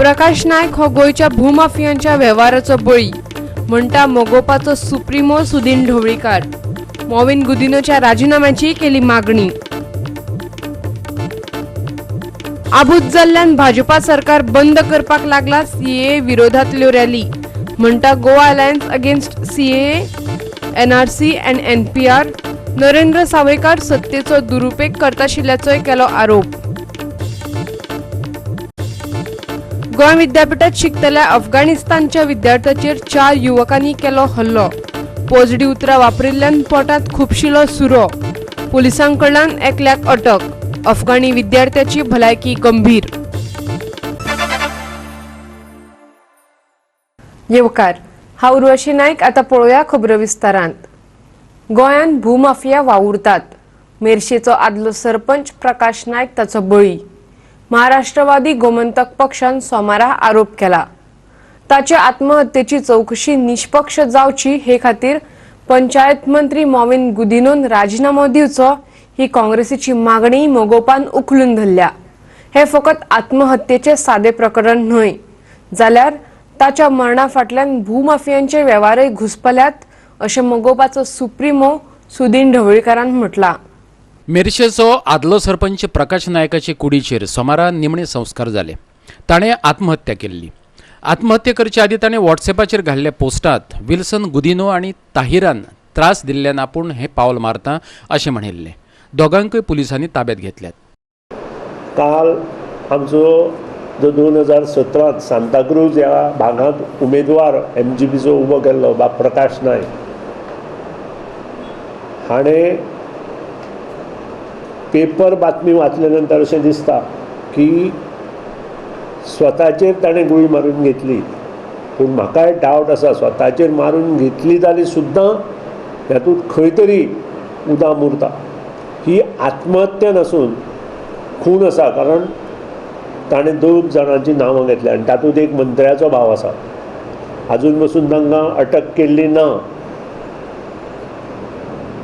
प्रकाश नायक हो गोयच्या भूमाफियांच्या व्यवहाराचो बळी म्हणटा मोगोपाचो सुप्रीमो सुदीन ढवळीकार। मॉविन गुदिनोच्या राजीनाम्याची केली मागणी। आबूज जाल्ल्यान भाजपा सरकार बंद करपाक लागला सीएए विरोधातल्यो रॅली म्हणटा Goa alliance against CAA, NRC and NPR. Narendra Savaikar सत्तेचो दुरुपेग करताशिल्ल्याचोय केलो आरोप। गोंय विद्यापीठात शिकतल्या अफगाणिस्तानच्या विद्यार्थ्याचेर 4 युवकांनी केलो हल्लो। पॉझिटिव्ह उतरां वापरिल्ल्यान पोटात खुपशिलो सुरो। पुलिसांकडल्यान एकल्याक अटक। अफगाणी विद्यार्थ्याची भलायकी गंभीर। येवकार, हांव उर्वशी नायक। आता पळोवया खबरो विस्तारांत। गोंयान भूमाफिया वावुरतात। मेर्शेचो आदलो सरपंच प्रकाश नायक ताचो बळी। महाराष्ट्रवादी गोमंतक पक्षान सोमारा आरोप केला। ताचे आत्महत्येची चौकशी निष्पक्ष जावची हे खातीर पंचायत मंत्री मॉविन गुदिनोन राजीनामो दिवचो ही काँग्रेसीची मागणी मोगोपान उखलून धरल्या। हे फकत आत्महत्येचे सादे प्रकरण न्हय, जाल्यार ताच्या मरणा फाटल्यान भूमाफियांचे वेव्हारय घुसपल्यात अशें मोगोपाचो सुप्रीमो सुदीन ढवळीकारान म्हटलां। मेर्शेचो आदलो सरपंच प्रकाश नायकाचे कुडीचेर सोमारा निमणे संस्कार जाले। ताणें आत्महत्या केल्ली। आत्महत्या करचे आदीं ताणें व्हॉट्सएपाचेर घाल्ल्या पोस्टात विल्सन गुदिनो आनी ताहिरान त्रास दिल्ल्यान आपूण हें पावल मारता अशें म्हणिल्लें। दोगांकय पुलिसांनी ताब्यात घेतल्यात। काल आमचो जो 2017 सांताक्रूज ह्या भागांत उमेदवार एमजीपीचो उबो केल्लो बाब प्रकाश नायक हाणें पेपर बातमी वाचल्या नंतर अशें दिसता की स्वताचेर ताणें गुळी मारून घेतली। पूण म्हाकाय डावट आसा स्वताचेर मारून घेतली जाल्यार सुद्दां हातूंत खंय तरी उदाम उरता। ही आत्महत्या नसून खून आसा, कारण ताणें 2 जाणांची नांवां घेतल्या आनी तातूंत एक मंत्र्याचो भाव आसा। आजून पसून तांकां अटक केल्ली ना।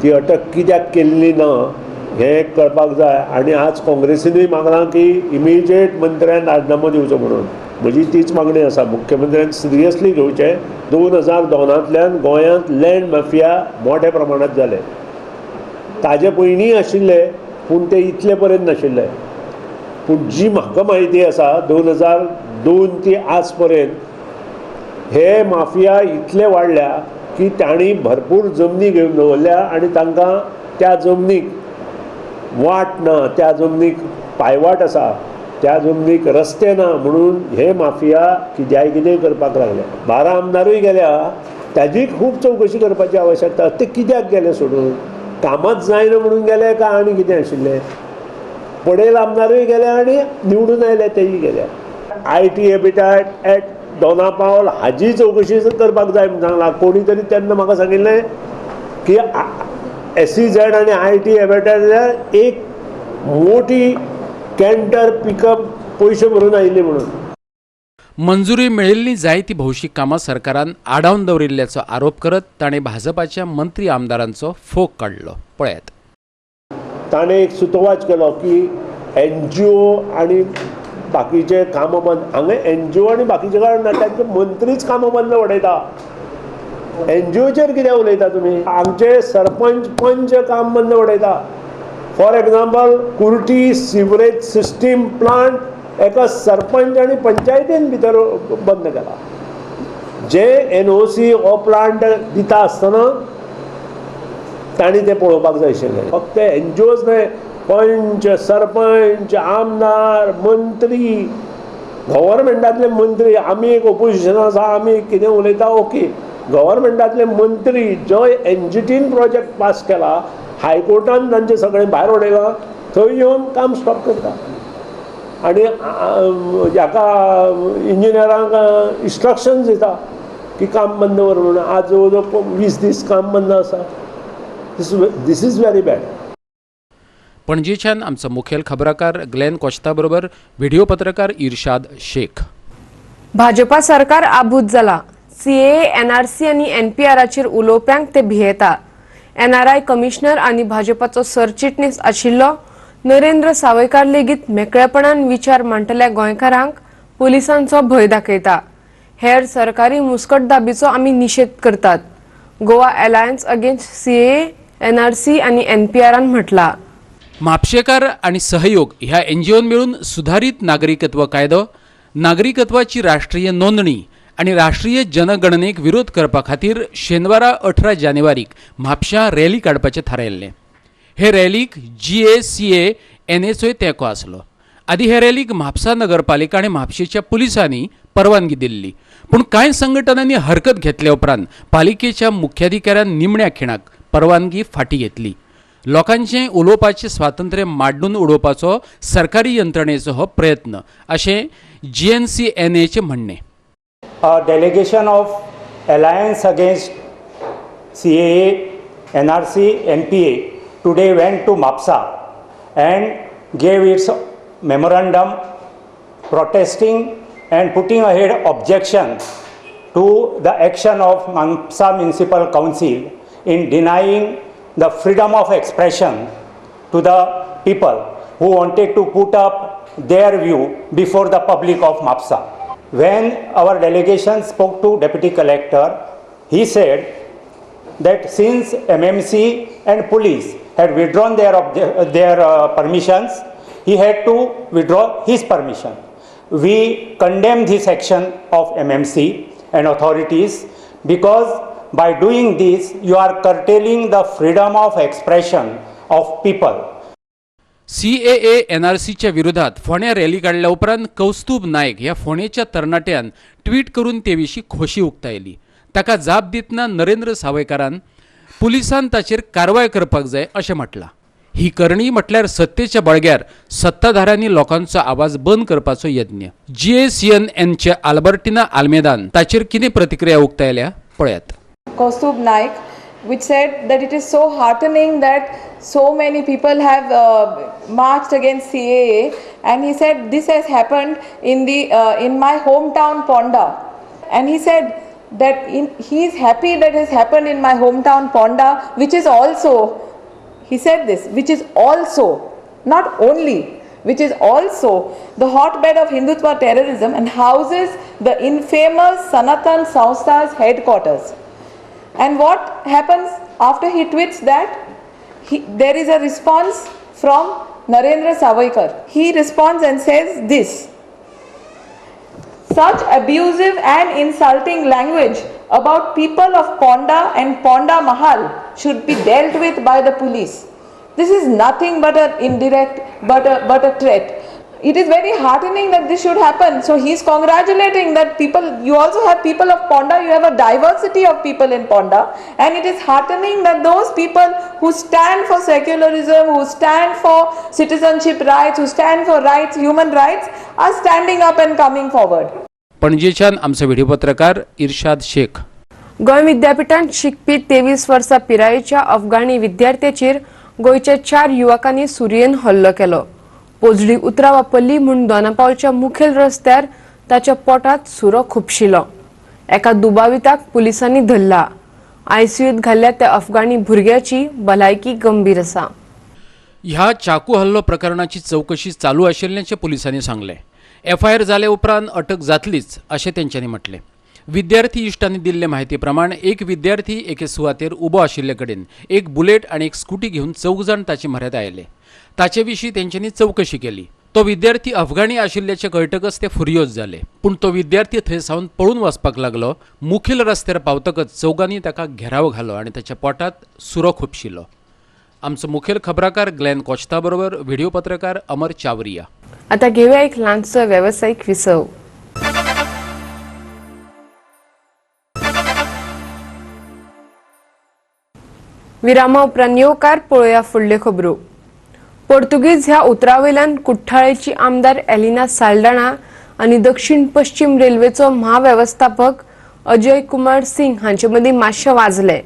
ती अटक कित्याक केल्ली ना हें कळपाक जाय। आनी आज काँग्रेसीनूय मागलां की इमिजिएट मंत्र्यान राजिनामो दिवचो म्हणून। म्हजी तीच मागणी आसा, मुख्यमंत्र्यान सिरियसली घेवचें। 2002तल्यान गोंयांत लँड माफिया मोठ्या प्रमाणांत जाले। ताजे पयलीं आशिल्ले पूण ते इतले पर्यंत नाशिल्ले। पूण जी म्हाका म्हायती आसा 2002 ती आज पर्यंत हे माफिया इतले वाडल्या की तांणी भरपूर जमनी घेवन दवरल्या आनी तांकां त्या जमनीक वाट ना, त्या जमनीक पायवाट आसा, त्या जमनीक रस्ते ना म्हणून हे माफिया कितेंय करपाक लागले। 12 आमदारूय गेल्या, ताजी खूब चवकशी करपाची आवश्यकता। ते कित्याक गेले सोडून? कामाच जायना म्हणून गेले काय आनी कितें आशिल्लें? पडेल आमदारूय गेले आनी निवडून आयले तेय गेले। IT हॅबिटॅट एट दोनापावल हाजी चवकशी करपाक जाय म्हणून सांगला। कोणी तरी तेन्ना म्हाका सांगिल्लें की SEZ आनी IT हॅबिटॅट एक मोठी कॅन्टर पिकअप पयशे भरून आयिल्ली म्हणून। मंजुरी मेळिल्ली जायती भौशीक कामां सरकारान आडावन दवरिल्ल्याचो आरोप करत ताणें भाजपाच्या मंत्री आमदारांचो फोग काडलो। पळयात। ताणें एक सुतोवाच केलो की NGO आनी बाकीचे कामां बंद। हांगा NGO आनी बाकीचे कारण ना, तांचे मंत्रीच कामां बंद उडयता। NGOचेर कितें उलयता तुमी? आमचे सरपंच पंच काम बंद उडयता। For example Curti sewerage system plant एका सरपंच आनी पंचायतीन भितर बंद केला। जे NOC हो प्लांट दिता आसतना तांणी तें पळोवपाक जाय आशिल्लें। फक्त NGOच न्हय, पंच, सरपंच, आमदार, मंत्री, गव्हर्मेंटातले मंत्री, आमी एक ओपोजिशन आसा, आमी कितें उलयता ओके। गव्हर्मेंटातले मंत्री जो NGTन प्रोजेक्ट पास केला, हायकोर्टान तांचे सगळे भायर उडयला, थंय येवन काम स्टॉप करता। आनी हाका इंजिनियरांक इन्स्ट्रक्शन्स दिता की काम बंद कर म्हणून। आज जवळ जवळ 20 दीस काम बंद आसा। दिस इज व्हेरी बॅड। पणजेच्यान आमचो मुखेल खबराकार ग्लेन कोस्ता बरोबर व्हिडिओ पत्रकार इर्शाद शेख। भाजपा सरकार आबूज जाला। सीएए, एनआरसी आनी एनपीआराचेर उलोवप्यांक ते भियेता। NRI कमिशनर आनी भाजपाचो सरचिटणीस आशिल्लो नरेंद्र सावयकार लेगीत मेकळेपणान विचार मांडटल्या गोंयकारांक पुलिसांचो भय दाखयता. हेर सरकारी मुस्कटदाबीचो आमी निशेध करतात. Goa alliance against CAA, NRC आणि एनपीआरान म्हटला. म्हापशेकार आणि सहयोग ह्या एनजीओन मिळून सुधारित नागरिकत्व कायदो, नागरिकत्वाची राष्ट्रीय नोंदणी आणि राष्ट्रीय जनगणनेक विरोध करपा खातीर शेनवारा 18 जानेवारीक म्हापशां रॅली काडपाचें थारायल्लें. हे रॅलीक GACA NSOय तेंको आसलो. आदी हे रॅलीक म्हापसा नगरपालिका आणि म्हापशेच्या पुलिसांनी परवानगी दिल्ली, पूण कांय संघटनांनी हरकत घेतल्या उपरांत पालिकेच्या मुख्याधिकाऱ्यान निमण्या खिणाक परवानगी फाटी घेतली. लोकांचें उलोवपाचें स्वातंत्र्य माड्डून उडोवपाचो सरकारी यंत्रणेचो हो प्रयत्न अशें GNCNAचें म्हणणें. A delegation of Alliance Against CAA, NRC, NPA today went to Mapsa and gave its memorandum protesting and putting ahead objection to the action of Mapsa Municipal Council in denying the freedom of expression to the people who wanted to put up their view before the public of Mapsa. When our delegation spoke to Deputy Collector, he said that since MMC and police had withdrawn their permissions, he had to withdraw his permission. We condemn this action of MMC and authorities because by doing this, you are curtailing the freedom of expression of people. CAA NRCच्या विरोधात फोण्या rally काडल्या उपरांत कौस्तुभ नायक ह्या फोणेच्या तरणाट्यान tweet करून ते विशीं खोशी उक्तायली. ताका जाप दितना नरेंद्र सावयकारान पुलिसान ताचेर कारवाय करपाक जाय अशें म्हटलां. ही करणी म्हटल्यार सत्तेच्या बळग्यार सत्ताधाऱ्यांनी लोकांचो आवाज बंद करपाचो यत्न. GACNNच्या आल्बर्टिना आल्मेदान ताचेर कितें प्रतिक्रिया उक्तायल्या पळयात. Kaustubh Naik, which said that it is so heartening that so many people have marched against CAA, and he said this has happened in my hometown Ponda, and he said that he is happy that it has happened in my hometown Ponda, which is also, he said this, which is also, not only, which is also the hotbed of Hindutva terrorism and houses the infamous Sanatan Sanstha's headquarters. And what happens after he tweets that? There is a response from Narendra Savaikar. He responds and says this: such abusive and insulting language about people of Ponda and Ponda Mahal should be dealt with by the police. This is nothing but an indirect, but a threat. It is very heartening that this should happen. So he is congratulating that people, you also have people of Ponda, you have a diversity of people in Ponda, and it is heartening that those people who stand for secularism, who stand for citizenship rights, who stand for rights, human rights, are standing up and coming forward. पणजेच्यान आमचो video पत्रकार इर्शाद शेख. गोंय विद्यापीठांत शिकपी 23 वर्सां पिरायेच्या अफगाणी विद्यार्थ्याचेर गोंयच्या 4 युवकांनी सुरयेन हल्लो केलो. पोजडी उतरां वापरली म्हूण दोनापावलच्या मुखेल रस्त्यार ताच्या पोटात सुरो खुपशिलो. एका दुबाविताक पुलिसांनी धरला. ICUत घाल्ल्या त्या अफगाणी भुरग्याची भलायकी गंभीर आसा. ह्या चाकू हल्लो प्रकरणाची चौकशी चालू आशिल्ल्याचे पुलिसांनी सांगले. FIR जाले उपरांत अटक जातलीच अशें तेंच्यांनी म्हटलें. विद्यार्थी इश्टांनी दिल्ले म्हायती प्रमाण एक विद्यार्थी एके सुवातेर उबो आशिल्ले कडेन एक बुलेट आनी एक स्कूटी घेवन 4 जाण ताचे म्हऱ्यांत आयले. ताचे विशीं तेंच्यांनी चौकशी केली. तो विद्यार्थी अफगाणी आशिल्ल्याचे कळटकच ते फुर्योज जाले. पूण तो विद्यार्थी थंय सावन पळून वचपाक लागलो. मुखेल रस्त्यार पावतकच चौगांनी ताका घेराव घालो आनी ताच्या पोटात सुरो खुपशिल्लो. आमचो मुखेल खबराकार ग्लेन कोस्ता बरोबर व्हिडिओ पत्रकार अमर चावरिया. आता घेऊया एक ल्हानसो व्यावसायिक विसव. विरामा उपरांत येवकार पळोवया फुडल्यो खबरो. पोर्तुगीज ह्या उतरावयल्यान कुठ्ठाळेची आमदार एलिना साल्डाना आनी दक्षिण पश्चिम रेल्वेचो महावेवस्थापक अजय कुमार सिंग हांचे मदीं मातशें वाजले.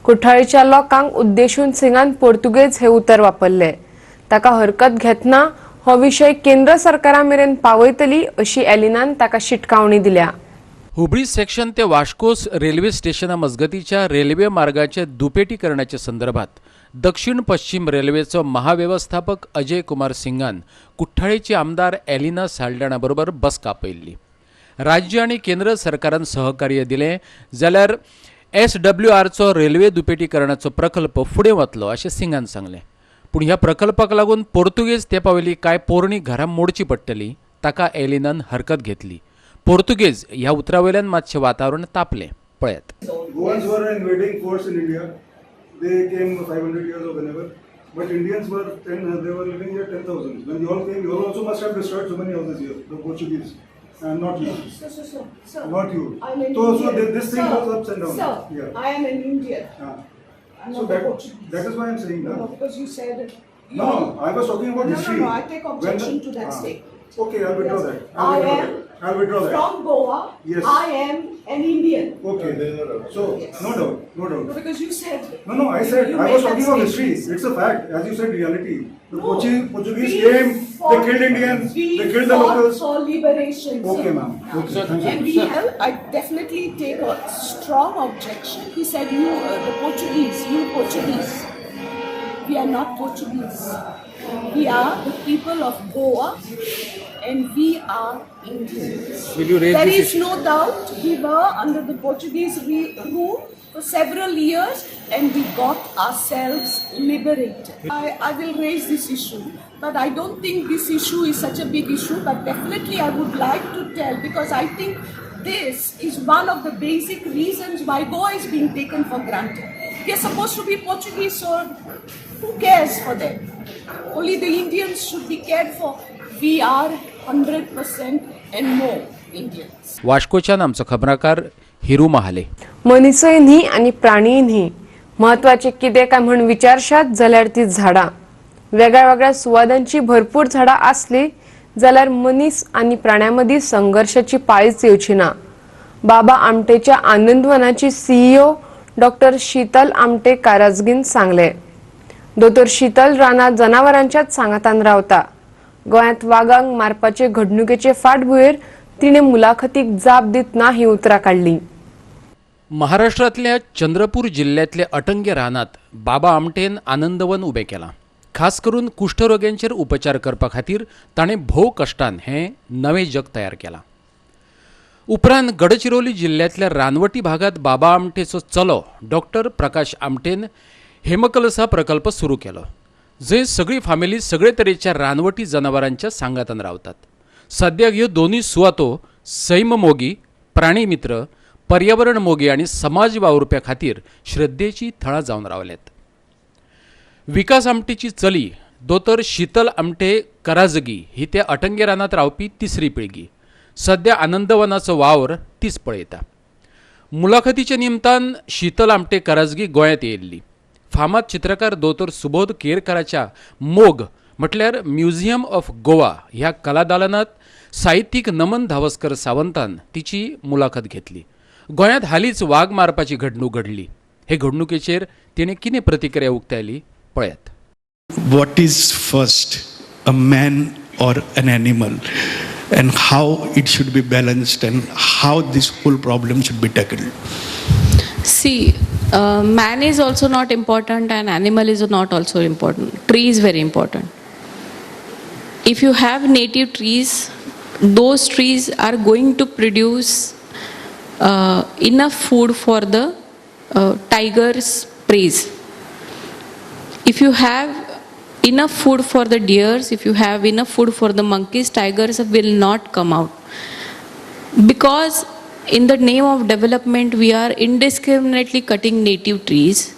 कुठ्ठाळेच्या लोकांक उद्देशून सिंगान पोर्तुगेज हे उतर वापरले. ताका हरकत घेतना हो विशय केंद्र सरकारा मेरेन पावयतली अशी एलिनान ताका शिटकावणी दिल्या. हुबळी सेक्शन ते वास्कोस रेल्वे स्टेशना मजगतीच्या रेल्वे मार्गाच्या दुपेटीकरणाच्या संदर्भात दक्षिण पश्चिम रेल्वेचो महाव्यवस्थापक अजय कुमार सिंगान कुठ्ठाळेचे आमदार एलिना साल्डाणा बरोबर बसका आपयल्ली. राज्य आनी केंद्र सरकारान सहकार्य दिलें जाल्यार SWRचो रेल्वे दुपेटीकरणाचो प्रकल्प फुडें वतलो अशें सिंगान सांगलें. पूण ह्या प्रकल्पाक लागून पोर्तुगेज तेंपावेली कांय पोरणी घरां मोडची पडटलीं ताका एलिनान हरकत घेतली. पोर्तुगेज ह्या उतरावयल्यान मातशें वातावरण तापलें. पळयात. Goans were an invading force in India. They came 500 years or whenever. But Indians were they were living here 10,000. When you all came, you all also must have destroyed so many houses here. The Portuguese, and not you. Sir. Not you. I'm an So Indian. this thing Sir, goes ups and downs. Sir, Yeah. I am an Indian. I'm So not a Portuguese. that is why I'm saying that. No, because you said. No, I was talking about history. No, I take objection to that statement. Okay, I'll withdraw Yes. that. I I'll withdraw that. From Goa. Yes. I am an Indian. Okay. So Yes. no doubt, no doubt. No, because you said. No, I said, You I made was that talking of history. statement. It's a fact. As you said, reality. The No. Portuguese We came, they fought- killed Indians, we they killed the fought locals. for liberation. Okay, sir. ma'am. Okay, thank And you. we have, I definitely take a strong objection. He said, you, the Portuguese, you Portuguese. We are not Portuguese. We are the people of Goa and we are Indians. Will you raise There this is no doubt we were under the Portuguese rule for several years and we got ourselves liberated. I will raise this issue, but I don't think this issue is such a big issue, but definitely I would like to tell because I think this is one of the basic reasons why Goa is being taken for granted. They are supposed to be Portuguese, so who cares for them? Only the Indians should be cared for. We are 100% and more Indians. वास्कोच्यान आमचो खबराकार हिरू महाले. मनीसय न्ही आनी प्राणीय न्ही. महत्वाचे कितें काय म्हण विचारशात जाल्यार ती झाडां. वेगळ्या वेगळ्या सुवादांची भरपूर झाडां आसली जाल्यार मनीस आनी प्राण्यां मदीं संघर्शाची पाळीच येवची ना. बाबा आमटेच्या आनंदवनाची CEO डॉक्टर शीतल आमटे काराजगीन सांगले. दोतोर शीतल रानात जनावरांच्याच सांगातान रावता. गोंयांत वागांक मारपाचे घडणुकेचे फाटभुंयेर तिणे मुलाखतीक जाप दितना ही उतरां काडली. महाराष्ट्रातल्या चंद्रपूर जिल्ह्यातल्या अटंगे रानात बाबा आमटेन आनंदवन उबें केलां. खास करून कुष्ठरोग्यांचेर उपचार करपा खातीर ताणें भोव कश्टान हें नवें जग तयार केलां. उपरांत गडचिरोली जिल्ह्यातल्या रानवटी भागात बाबा आमटेचो चलो डॉक्टर प्रकाश आमटेन हेमकलसा प्रकल्प सुरू केलो. जंय सगळी फामिली सगळे तरेच्या रानवटी जनावरांच्या सांगातान रावतात. सद्याक ह्यो दोनूय सुवातो सैम मोगी, प्राणी मित्र, पर्यावरण मोगी आनी समाज वावुरप्या खातीर श्रद्धेची थळां जावन रावल्यात. विकास आमटेची चली दोतोर शीतल आमटे कराजगी ही त्या अटंगे रानात रावपी तिसरी पिळगी. सध्या आनंदवनाचो वावर तीच पळयता. मुलाखतीच्या निमतान शीतल आमटे कराजगी गोंयांत येयल्ली. फामाद चित्रकार दोतोर सुबोध केरकाराच्या मोग म्हटल्यार म्युझियम ऑफ गोवा ह्या कलादालनात साहित्यीक नमन धावस्कर सावंतान तिची मुलाखत घेतली. गोंयांत हालींच वाग मारपाची घडणूक घडली. हे घडणुकेचेर तिणें कितें प्रतिक्रिया उक्तायली पळयात. What is first, a man or an animal, and how it should be balanced and how this whole problem should be tackled? See, man is also not important and animal is not also important. Tree is very important. If you have native trees, those trees are going to produce enough food for the tiger's prey. If you have enough food for the deers, if you have enough food for the monkeys, tigers will not come out. Because in the name of development, we are indiscriminately cutting native trees.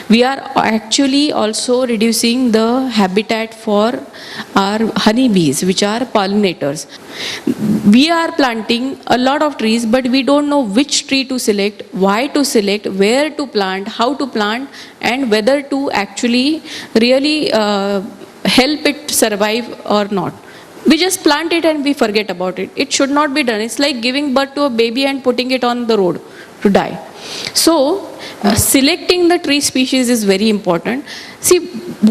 We are actually also reducing the habitat for our honeybees, which are pollinators. We are planting a lot of trees, but we don't know which tree to select, why to select, where to plant, how to plant, and whether to actually really help it survive or not. We just plant it and we forget about it. It should not be done. It's like giving birth to a baby and putting it on the road to die. So, selecting the tree species is very important. See,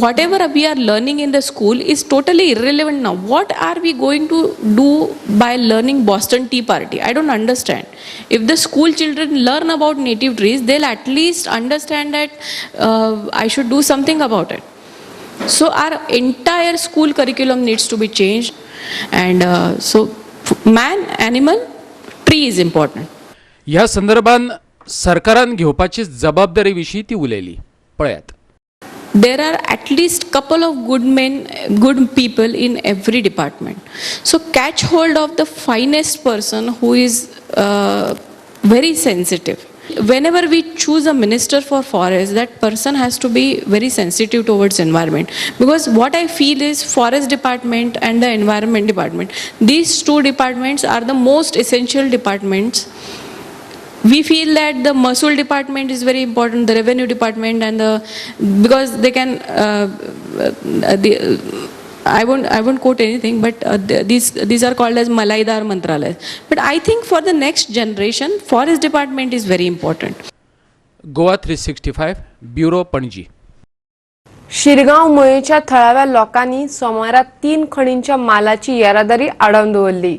whatever we are learning in the school is totally irrelevant now. What are we going to do by learning Boston Tea Party? I don't understand. If the school children learn about native trees, they'll at least understand that I should do something about it. So our entire school curriculum needs to be changed. And man, animal, tree is important. ह्या संदर्भात सरकारान घेवपाची जबाबदारी विशीं ती उलयली. पळयात. There are at least couple of good men, good people in every department. So catch hold of the finest person who is very sensitive. Whenever we choose a minister for forest, that person has to be very sensitive towards environment. Because what I feel is forest department and the environment department, these two departments are the most essential departments. We feel that the Mahsul department is very important, the revenue department, and because they can. I won't quote anything, but these are called as Malaidar Mantralayas. But I think for the next generation, forest department is very important. Goa 365 bureau Panaji. Shirgao मयेच्या थळाव्या लोकांनी सोमारा 3 खणींच्या मालाची येरादारी आडावन दवरली.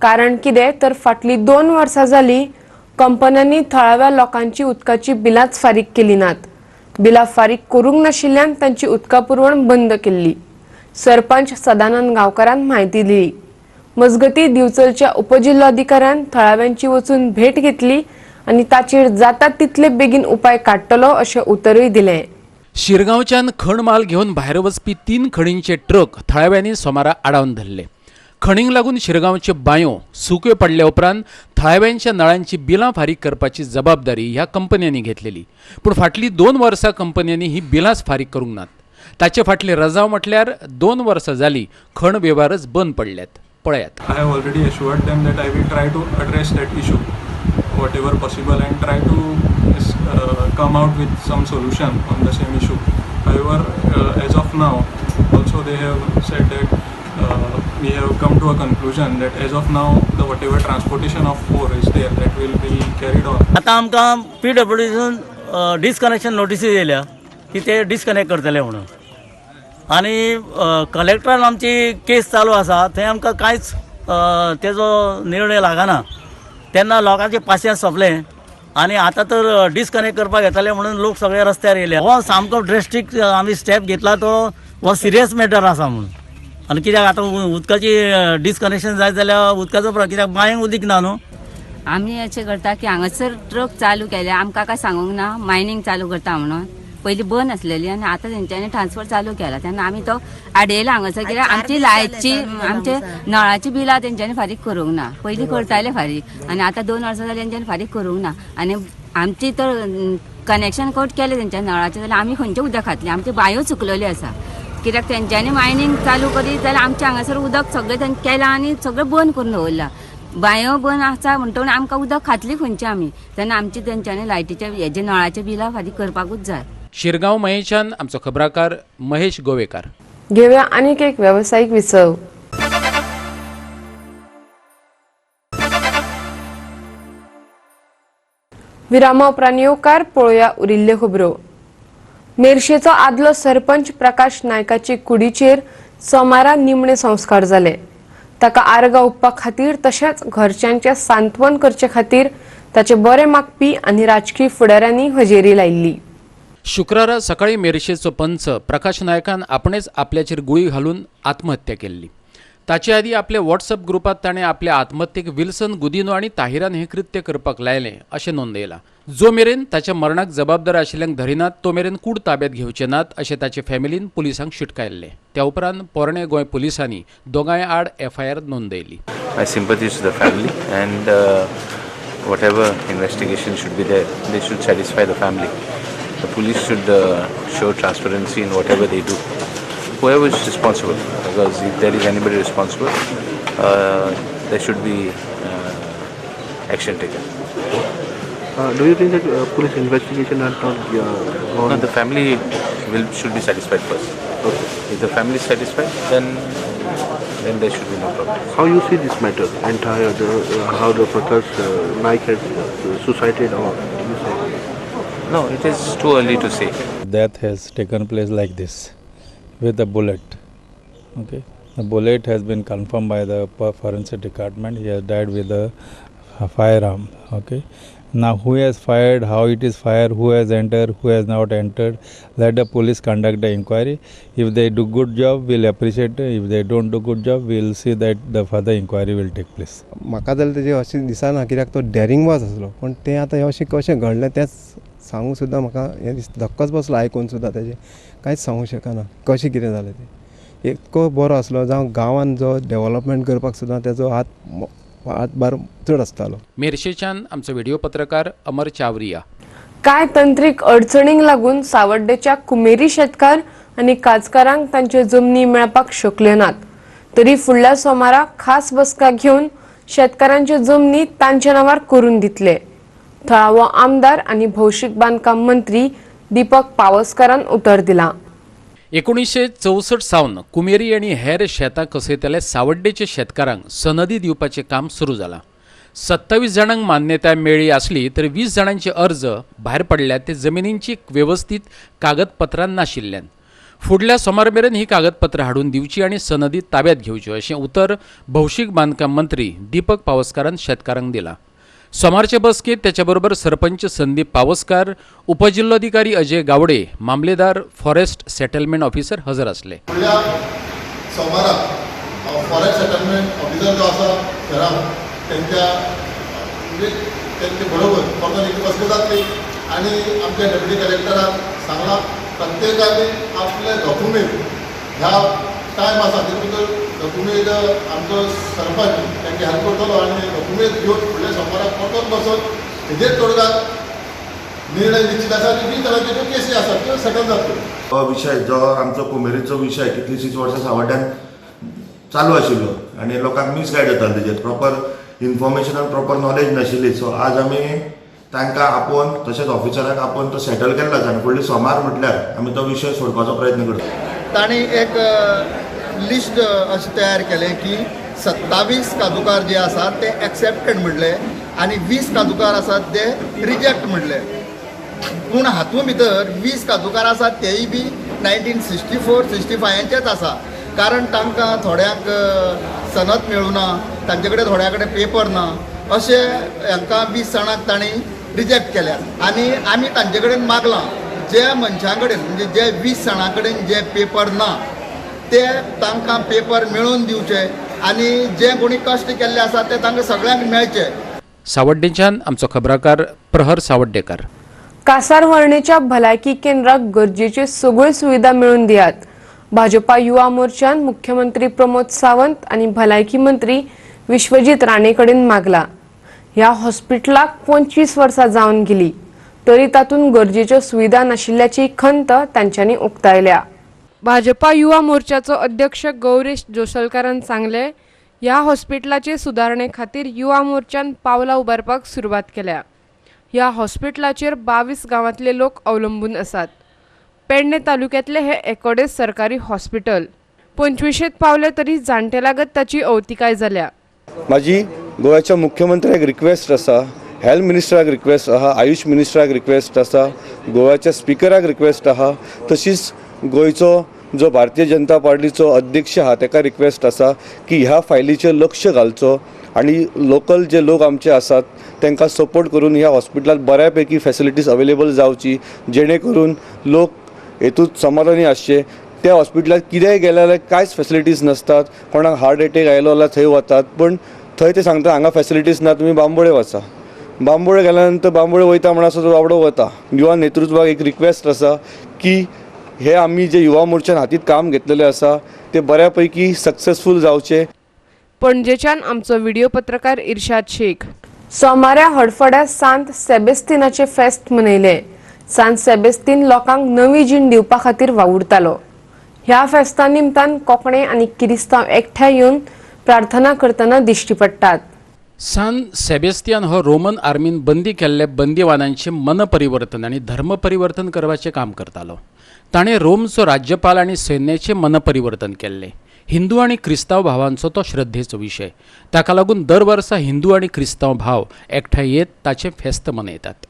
कारण कितें तर फाटली 2 वर्सां जाली कंपन्यांनी थळाव्या लोकांची उदकाची बिलांच फारीक केली नात. बिलां फारीक करूंक नाशिल्ल्यान तांची उदका पुरवण बंद केल्ली. सरपंच सदानंद गांवकारान म्हायती दिली. मजगती दिवचलच्या उपजिल्लोधिकाऱ्यान थळाव्यांची वचून भेट घेतली आनी ताचेर जाता तितले बेगीन उपाय काडटलो अशें उतरूय दिलें. शिरगांवच्यान खण माल घेवन भायर वचपी 3 खणींचे ट्रक थळाव्यांनी सोमारा आडावन धरले. खणींक लागून शिरगांवच्यो बांयो सुक्यो पडल्या उपरांत थळाव्यांच्या नळांची बिलां फारीक करपाची जबाबदारी ह्या कंपन्यांनी घेतलेली. पूण फाटलीं 2 वर्सां कंपन्यांनी ही बिलांच फारीक करूंक नात. ताचे फाटले रजाव म्हटल्यार 2 वर्सां जालीं खण वेव्हारच बंद पडल्यात. पळयात. I have already assured them that I will try to address that issue whatever possible and try to come out with some solution on the same issue. However, as of now, also they have said that we have come to a conclusion that as of now the whatever transportation of ore is there that will be carried on. आता आमकां PWDसून disconnection नोटिसी येयल्या की ते disconnect करतले म्हणून आनी कलेक्टरान आमची केस चालू आसा थंय आमकां कांयच तेजो निर्णय लागना. तेन्ना लोकांचें पासियन्स सोंपलें आनी आतां तर डिस्कनेक्ट करपाक येतले म्हणून लोक सगळे रस्त्यार येयले. हो सामको ड्रेस्टीक आमी स्टेप घेतला तो हो सिरियस मॅटर आसा म्हणून. आनी कित्याक आतां उदकाची डिस्कनेक्शन जाय जाल्यार उदकाचो कित्याक बांयक उदीक ना न्हू. आमी अशें करता की हांगासर ट्रक चालू केले आमकां काय सांगूंक ना मायनिंग चालू करता म्हणून. पयलीं बंद आसलेली आनी आतां तेंच्यांनी ट्रान्सफर चालू केला तेन्ना आमी तो आडयला हांगासर कित्याक आमची लायटची आमचे नळाची बिलां तेंच्यांनी फारीक करूंक ना. पयलीं करताले फारीक आनी आतां 2 वर्सां जालीं तेंच्यांनी फारीक करूंक ना. आनी आमची तर कनेक्शन कट केलें तेंच्या नळाचें जाल्यार आमी खंयचें उदक खातलीं. आमच्यो बांयो चुकलेल्यो आसा कित्याक तेंच्यांनी मायनिंग चालू करीत जाल्यार आमच्या हांगासर उदक सगळें तेंच्यांनी केलां आनी सगळें बंद करून दवरला. बांयो बंद आसा म्हणटकीर आमकां उदक खातली खंयचें आमी तेन्ना आमची तेंच्यांनी लायटीच्या हेजे नळाचे बिलां फारीक करपाकूच जाय. शिरगांव मयेच्यान आमचो खबराकार महेश गोवेकार. घेऊया आनीक एक व्यावसायिक विसव. विरामा उपरांत येवकार पळोवया उरिल्ल्यो खबरो. मेर्शेचो आदलो सरपंच प्रकाश नायकाची कुडीचेर सोमारा निमणे संस्कार जाले. ताका आर्गां ओंपपा खातीर तशेंच घरच्यांचें सांत्वन करचे खातीर ताचे बरे मागपी आनी राजकीय फुडाऱ्यांनी हजेरी लायिल्ली. शुक्रारा सकाळी मेर्शेचो पंच प्रकाश नायकान आपणेच आपल्याचेर गुळी घालून आत्महत्या केल्ली. ताचे आदी आपल्या व्हॉट्सअप ग्रुपात ताणें आपल्या आत्महत्येक विल्सन गुदिनो आनी ताहिरान हे कृत्य करपाक लायलें अशें नोंदयलां. जो मेरेन ताच्या मरणाक जबाबदार आशिल्ल्यांक धरिनात तो मेरेन कूड ताब्यात घेवचे नात अशें ताचे फॅमिलीन पुलिसांक शिटकायल्लें. त्या उपरांत पोरणे गोंय पुलिसांनी दोगांय आड FIR नोंदयली. My sympathies to the family and whatever investigation should be there, they should satisfy the family. The police should show transparency in whatever they do. Whoever is responsible, because if there is anybody responsible, there should be action taken. Do you think that police investigation has not gone? No, the family should be satisfied first. Okay. If the family is satisfied, then there should be no problem. How you see this matter, entire how the Prakash Naik has suicided, or you say? No, it is too early to say. death has taken place like this with a bullet. Okay, the bullet has been confirmed by the forensic department. He has died with a firearm. Okay, now who has fired, how it is fired, who has entered, who has not entered, let the police conduct the inquiry. If they do good job, we'll appreciate it. If they don't do good job, we'll see that the further inquiry will take place. म्हाका जाल्यार तेजें अशें दिसना, कित्याक तो daring वाज आसलो, पण तें आतां अशें कशें घडलें तें सांगूंक सुद्दां म्हाका हें धक्कोच बसलो आयकून सुद्दां. तेजें कांयच सांगूंक शकना कशें कितें जालें तें. इतको बरो आसलो, जावं गांवांत जो डेव्हलपमेंट करपाक सुद्दां तेजो हातभार चड आसतालो. मेर्शेच्यान आमचो व्हिडिओ पत्रकार अमर चावरिया. काय तांत्रिक अडचणींक लागून सावड्डेच्या कुमेरी शेतकार आणि काजकारांक तांच्यो जमनी मेळपाक शकल्यो नात. तरी फुडल्या सोमाराक खास बसका घेवन शेतकारांच्यो जमनी तांच्या नांवार करून दितले. थळावो आमदार आणि भौशीक बांदकाम मंत्री दीपक पावसकारान उतर दिला. 1964 सावन कुमेरी आणि हेर शेतां कसयतले सावड्डेच्या शेतकारांक सनदी दिवपाचें काम सुरू जालां. 27 जाणांक मान्यताय मेळ्ळी आसली तरी 20 जाणांचे अर्ज भायर पडल्यात ते जमिनींची व्यवस्थीत कागदपत्रां नाशिल्ल्यान. फुडल्या सोमार मेरेन ही कागदपत्रां हाडून दिवची आणि सनदी ताब्यात घेवच्यो अशें उतर भौशीक बांदकाम मंत्री दीपक पावसकारान शेतकारांक दिलां. सोमारचे बसकेत त्याच्याबरोबर सरपंच संदीप पावसकार, उपजिल्हाधिकारी अजय गावडे, मामलेदार फॉरेस्ट सेटलमेंट ऑफिसर हजर असले. फुडल्या सोमाराक फॉरेस्ट सेटलमेंट ऑफिसर जो आसा शहरांत त्यांच्या बरोबर फक्त एक बसके जातली आणि आमच्या डेप्युटी कलेक्टराक सांगला प्रत्येकाने आपले डॉक्युमेंट ह्या टायम आसा ते भितर डॉक्युमेंट आमचो सरपंच तांचे हेल्प करतलो आनी डॉक्युमेंट घेवन फुडल्या सोमाराक परतून बसून हेजेर तोडगात निर्णय निश्चित आसा आनी 20 तरांच्यो ज्यो केसी आसा त्यो सेटल जातल्यो. हो विशय जो आमचो कुमेरीचो विशय कितलींशींच वर्सां सावड्ड्यान चालू आशिल्लो आनी लोकांक मिसगायड जाताले, तेजेर प्रॉपर इन्फॉर्मेशन आनी प्रॉपर नॉलेज नाशिल्ली. सो आज आमी तांकां आपोवन तशेंच ऑफिसराक आपोवन तो सेटल केल्लो आनी फुडले सोमार म्हटल्यार आमी तो विशय सोडपाचो प्रयत्न करता. तांणी एक लिस्ट अशें तयार केलें की 27 काजूकार जे आसात ते एक्सेप्टेड म्हणले आनी 20 काजूकार आसात ते रिजेक्ट म्हणले. पूण हातूंत भितर 20 काजूकार आसात तेय बी 1964-65चेच आसा. कारण तांकां थोड्यांक सनद मेळूना, तांचे कडेन थोड्या कडेन पेपर ना, अशें हांकां 20 जाणांक तांणी रिजेक्ट केल्यात. आनी आमी तांचे कडेन मागलां जे मनशां कडेन म्हणजे जे 20 जाणां कडेन जे पेपर ना ते तांकां पेपर मेळून दिवचे आनी जे कोणी कश्ट केल्ले आसा ते तांकां सगळ्यांक मेळचे. सावड्डेच्यान आमचो खबराकार प्रहर सावड्डेकर. कासारवळणेच्या भलायकी केंद्राक गरजेच्यो सगळ्यो सुविधा मेळून दियात. भाजपा युवा मोर्चान मुख्यमंत्री प्रमोद सावंत आणि भलायकी मंत्री विश्वजीत राणे कडेन मागला. ह्या हॉस्पिटलाक 25 वर्सां जावन गेली तरी तातूंत गरजेच्यो सुविधा नाशिल्ल्याची खंत तांच्यांनी उक्तायल्या. भाजपा युवा मोर्चाचो अध्यक्ष गौरेश जोशलकारान सांगले, ह्या हॉस्पिटलाचे सुदारणे खातीर युवा मोर्चान पावलां उबारपाक सुरवात केल्या. ह्या हॉस्पिटलाचेर 22 गांवांतले लोक अवलंबून आसात. पेडणे तालुक्यातले हे एकोडेच सरकारी हॉस्पिटल 25 पावले तरी जाणटे लागत ताची अवतिकाय जाल्या. माझी गोव्याच्या मुख्यमंत्र्याक रिक्वेस्ट आसा, हेल्थ मिनिस्टराक रिक्वेस्ट आहा, आयुष मिनिस्टराक रिक्वेस्ट आसा, गोव्याच्या स्पिकराक रिक्वेस्ट आहा, तशीच गोंयचो जो भारतीय जनता पार्टीचो अध्यक्ष आहा ताका रिक्वेस्ट आसा की ह्या फायलीचेर लक्ष घालचो आणि लोकल जे लोक आमचे आसात तांकां सपोर्ट करून ह्या हॉस्पिटलांत बऱ्यापैकी फॅसिलिटीज अवेलेबल जावची, जेणे करून लोक हेतूंत समाधानी आसचे. त्या हॉस्पिटलांत कितेंय गेले जाल्यार कांयच फॅसिलिटीज नसतात. कोणाक हार्ट एटॅक आयलो जाल्यार थंय वतात, पण थंय ते सांगता हांगा फॅसिलिटीज ना, तुमी बांबोळे वचा. बांबोळे गेल्या नंतर बांबोळे वयता म्हणून असो तो बाबडो वता. युवा नेतृत्वाक एक रिक्वेस्ट आसा की हे आमी जे युवा मोर्चान हातीत काम घेतलेले आसा ते बऱ्यापैकी सक्सेसफूल जावचे. पणजेच्यान आमचो व्हिडिओ पत्रकार इर्शाद शेख. सोमारा हडफड्या सांत सेबेस्तिनाचे फेस्त मनयले. सांत सेबेस्तीन लोकांक नवी जीण दिवपा खातीर वावुरतालो. ह्या फेस्ता निमतान कोंकणी आनी किरिस्तांव एकठांय येवन प्रार्थना करतना दिश्टी पडटात. सांत सेबेस्तियान हो रोमन आर्मीन बंदी केल्ले बंदीवानांचे मनपरिवर्तन आणि धर्मपरिवर्तन करपाचें काम करतालो. ताणें रोमचो राज्यपाल आणि सैन्याचे मनपरिवर्तन केल्ले. हिंदू आणि क्रिस्तांव भावांचो तो श्रद्धेचो विशय. ताका लागून दर वर्सा हिंदू आणि क्रिस्तांव भाव एकठांय येत ताचे फेस्त मनयतात.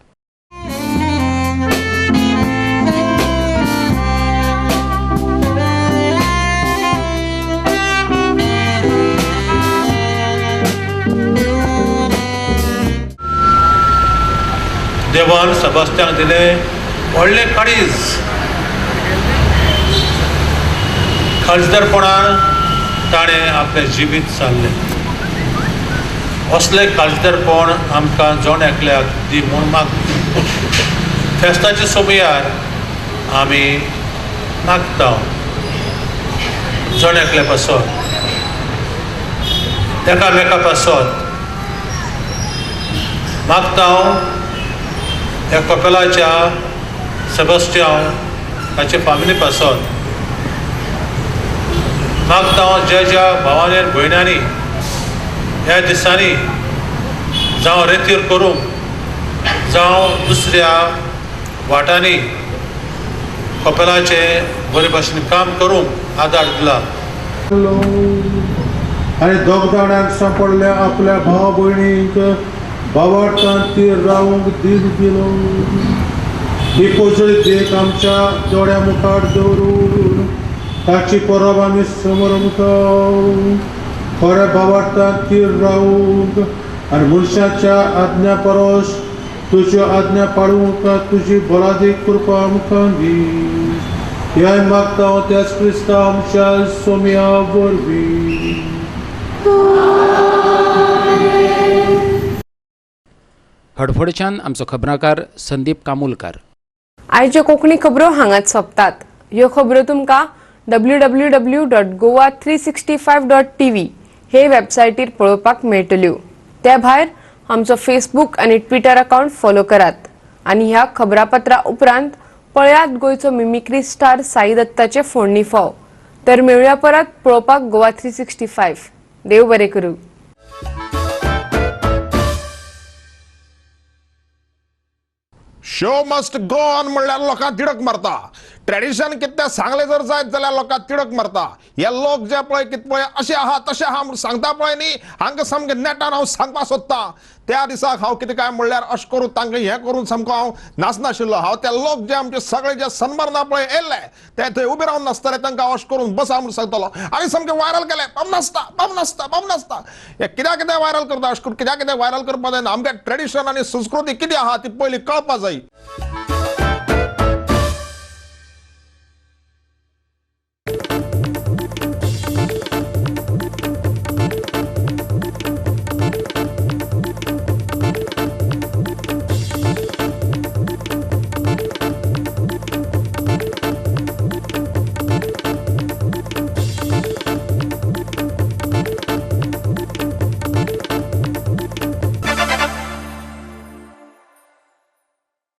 देवान सेबास्त्यान दिलें व्हडलें काळीज. काळजदारपणान ताणें आपलें जिवीत सारलें. असलें काळजदारपण आमकां जण एकल्याक दी म्हूण मागता. फेस्ताच्या सोमयार आमी मागता जण एकल्या पासत, एकामेका पासत मागता ह्या कपेलाच्या सेबास्त्यान ताचे फॅमिली पासत मागता ज्या भावांनी आनी भयणांनी ह्या दिसांनी जावं रेतीर करूंक जावं दुसऱ्या वाटांनी कपेलाचे बरे भाशेन काम करूंक आदार दिला. आनी दोग जाणांक सांपडल्या आपल्या भाव भयणीक भावार्थान ती रावूंक दीस दिलो. ही पोसळी देख आमच्या दोळ्या मुखार दवरून ताची परब आमी समरमता. खऱ्या भावार्थान ती रावूंक आनी मनशाच्या आज्ञा परस तुज्यो आज्ञा पाळूंक तुजी भलादी कृपा आमकां दी. ह्या मागता त्याच क्रिस्ता आमच्या सोम्या वरवीं. हडफडच्यान आमचो खबराकार संदीप कामुलकार. आयच्यो कोंकणी खबरो हांगाच सोंपतात. ह्यो खबरो तुमकां www.goa365.tv हे वेबसायटीर पळोवपाक मेळटल्यो. त्या भायर आमचो फेसबूक आनी ट्विटर अकाउंट फॉलो करात. आनी ह्या खबरापत्रा उपरांत पळयात गोंयचो मिमिक्री स्टार साई दत्ताचे फोडणी फाव. तर मेळुया परत पळोवपाक गोवा 365. देव बरें करूं. शो मस्ट गो ऑन म्हणल्यार लोकांक तिडक मारता. ट्रेडिशन कितें सांगलें जर जायत जाल्यार लोकांक तिडक मारता. हे लोक जे पळय कितें पळय अशें आहा तशें आहा म्हूण सांगता पळय न्ही, हांकां सामकें नेटान हांव सांगपाक सोदतां. त्या दिसाक हांव कितें काय म्हणल्यार अशें करून तांकां हें करून सामको हांव नाचनाशिल्लो. हांव ते लोक जे आमचे सगळे जे सन्माना पळय येयल्ले ते थंय उबे रावन नाचताले तांकां हांव अशें करून बसा म्हूण सांगतालो आनी सामकें वायरल केलें. बाब नाचता बाब नाचता बाब नाचता. हे कित्याक कितें वायरल करता अशें करून कित्याक कितें वायरल करपा जायना. आमगे ट्रेडिशन आनी संस्कृती कितें आहा ती पयलीं कळपाक जाय.